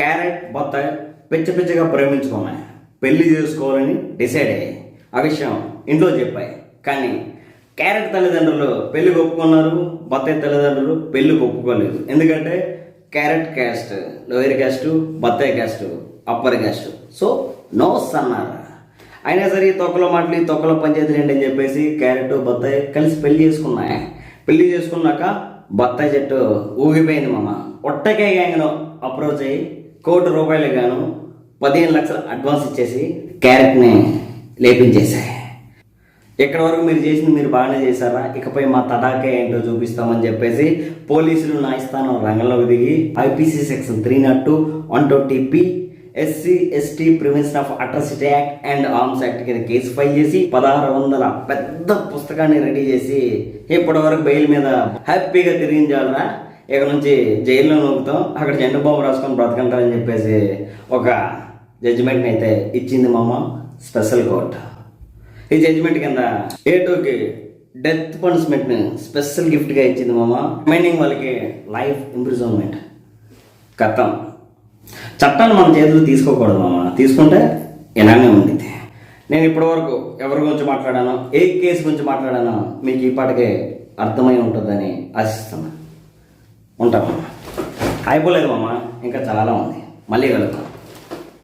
Carrot బత్తాయి పిచ్చగా ప్రేమించుకున్నాయి, పెళ్లి చేసుకోవాలని డిసైడ్ అయ్యాయి. ఆ విషయం ఇంట్లో చెప్పాయి. కానీ క్యారెట్ తల్లిదండ్రులు పెళ్లికి ఒప్పుకున్నారు, బత్తాయి తల్లిదండ్రులు పెళ్లికి ఒప్పుకోలేదు. ఎందుకంటే క్యారెట్ క్యాస్ట్ లోయర్ క్యాస్ట్, బత్తాయి caste upper caste. So nos అన్నారు. అయినా సరే తొక్కలో మాటలు తొక్కలో పంచాయతీలు ఏంటి అని చెప్పేసి క్యారెట్ బత్తాయి కలిసి పెళ్లి చేసుకున్నాయి. పెళ్లి చేసుకున్నాక బత్తాయి చెట్టు ఊగిపోయింది. ఒట్టకాయ గ్యాంగ్ను అప్రోచ్ అయ్యి ₹1,00,00,000 గాను 15 లక్షలు అడ్వాన్స్ ఇచ్చేసి క్యారెట్ని లేపించేశాయి. ఎక్కడి వరకు మీరు చేసింది మీరు బాగానే చేశారా, ఇకపై మా తడాకే ఏంటో చూపిస్తామని చెప్పేసి పోలీసులు న్యాయస్థానం రంగంలోకి దిగి IPC section 302, 120B, SC ST prevention of atrocity act and arms act కింద కేసు ఫైల్ చేసి 1600 పెద్ద పుస్తకాన్ని రెడీ చేసి ఇప్పటి వరకు బెయిల్ మీద హ్యాపీగా తిరిగించాలరా, ఇక నుంచి జైల్లో నూకుతాం, అక్కడ జెండబాబు రాసుకొని బ్రతకంటారని చెప్పేసి ఒక జడ్జిమెంట్ని అయితే ఇచ్చింది స్పెషల్ కోర్ట్. ఈ జడ్జిమెంట్ కింద A2కి డెత్ పనిష్మెంట్ని స్పెషల్ గిఫ్ట్గా ఇచ్చింది రిమైనింగ్ వాళ్ళకి లైఫ్ ఇంప్రిజన్మెంట్. కథం చట్టాన్ని మన చేతులు తీసుకోకూడదు తీసుకుంటే ఇలానే ఉండింది. నేను ఇప్పటివరకు ఎవరి గురించి మాట్లాడానో, ఏ కేసు గురించి మాట్లాడానో మీకు ఈ పాటికే అర్థమై ఉంటుందని ఆశిస్తున్నాను. ఉంటాం. అయిపోలేదు ఇంకా చాలా ఉంది. మళ్ళీ వెళ్తాం.